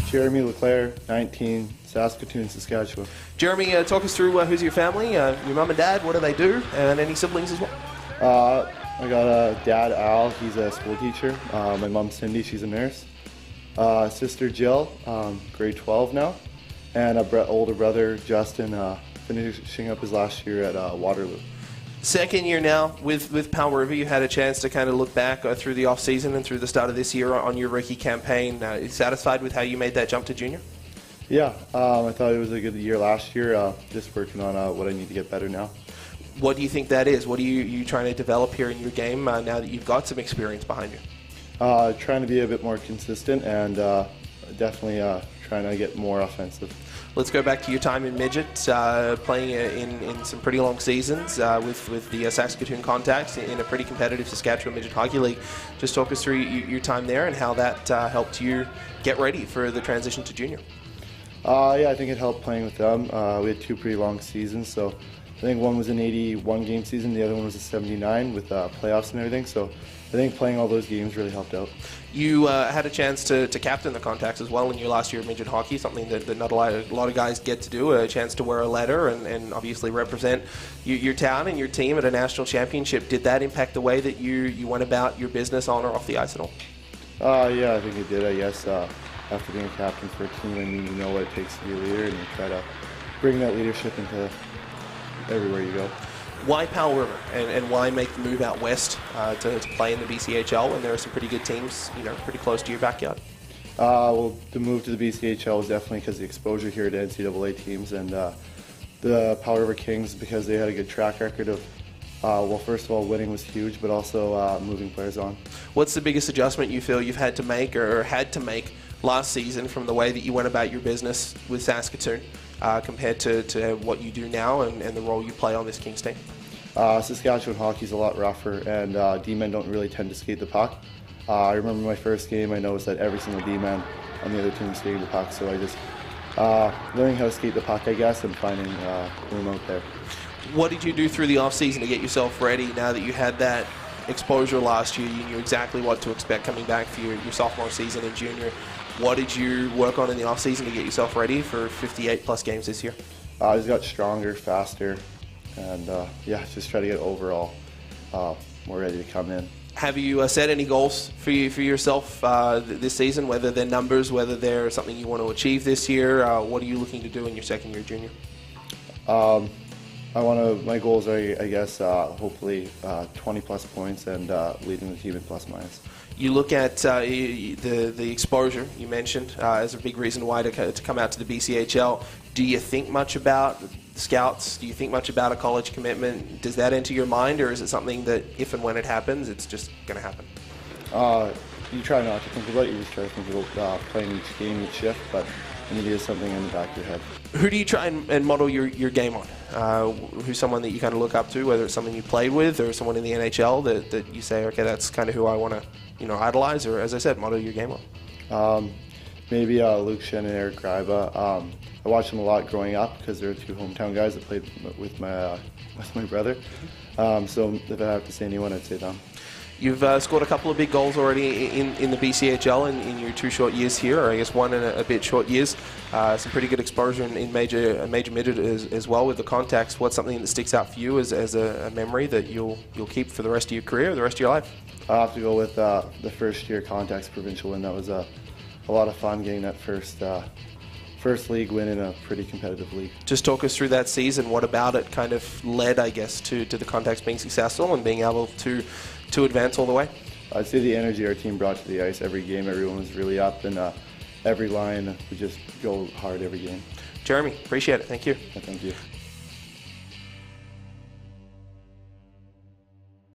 Jeremy LeClerc, 19, Saskatoon, Saskatchewan. Jeremy, talk us through who's your family, your mum and dad, what do they do, and any siblings as well? I got a dad, Al, he's a school teacher. My mom, Cindy, she's a nurse. Sister Jill, grade 12 now. And a older brother, Justin, finishing up his last year at Waterloo. Second year now with Powell River. You had a chance to kind of look back through the off-season and through the start of this year on your rookie campaign. Are you satisfied with how you made that jump to junior? Yeah, I thought it was a good year last year. Just working on what I need to get better now. What do you think that is? What are you trying to develop here in your game now that you've got some experience behind you? Trying to be a bit more consistent and definitely trying to get more offensive. Let's go back to your time in midget, playing in some pretty long seasons with the Saskatoon Contacts in a pretty competitive Saskatchewan Midget Hockey League. Just talk us through your time there and how that helped you get ready for the transition to junior. Yeah, I think it helped playing with them. We had two pretty long seasons, so I think one was an 81 game season, the other one was a 79 with playoffs and everything, so I think playing all those games really helped out. You had a chance to captain the Contacts as well in your last year of midget hockey, something that not a lot of guys get to do, a chance to wear a letter and obviously represent your town and your team at a national championship. Did that impact the way that you went about your business on or off the ice at all? Yeah, I think it did, I guess. After being a captain for a team, I mean, you know what it takes to be a leader, and you try to bring that leadership into everywhere you go. Why Powell River, and why make the move out west to play in the BCHL when there are some pretty good teams, pretty close to your backyard? Well, the move to the BCHL was definitely because of the exposure here to NCAA teams, and the Powell River Kings, because they had a good track record of, well, first of all, winning was huge, but also moving players on. What's the biggest adjustment you feel you've had to make last season from the way that you went about your business with Saskatoon compared to what you do now and the role you play on this Kings team? Saskatchewan hockey's a lot rougher, and D-men don't really tend to skate the puck. I remember my first game, I noticed that every single D-man on the other team skated the puck, so I just learning how to skate the puck, I guess, and finding room out there. What did you do through the off-season to get yourself ready now that you had that exposure last year? You knew exactly what to expect coming back for your sophomore season in junior. What did you work on in the off-season to get yourself ready for 58-plus games this year? I just got stronger, faster, and yeah, just try to get overall more ready to come in. Have you set any goals for yourself this season, whether they're numbers, whether they're something you want to achieve this year? What are you looking to do in your second year junior? My goals are, I guess, hopefully 20-plus points and leading the team in plus-minus. You look at the exposure you mentioned as a big reason why to come out to the BCHL. Do you think much about scouts? Do you think much about a college commitment? Does that enter your mind, or is it something that if and when it happens, it's just going to happen? You try not to think about it. You just try to think about playing each game, each shift, but it is something in the back of your head. Who do you try and model your game on? Who's someone that you kind of look up to, whether it's someone you played with or someone in the NHL that you say, okay, that's kind of who I want to idolize, or, as I said, model your game on? Maybe Luke Shen and Eric Greiba. I watched them a lot growing up because they're two hometown guys that played with my brother. So if I have to say anyone, I'd say them. You've scored a couple of big goals already in the BCHL in your 2 short years here, or I guess 1 and a bit short years. Some pretty good exposure in major midget as well with the Contacts. What's something that sticks out for you as a memory that you'll keep for the rest of your career, the rest of your life? I'll have to go with the first year Contacts provincial win. That was a lot of fun getting that first league win in a pretty competitive league. Just talk us through that season. What about it kind of led, I guess, to the Contacts being successful and being able to advance all the way? I'd say the energy our team brought to the ice every game. Everyone was really up, and every line would just go hard every game. Jeremy, appreciate it. Thank you. Yeah, thank you.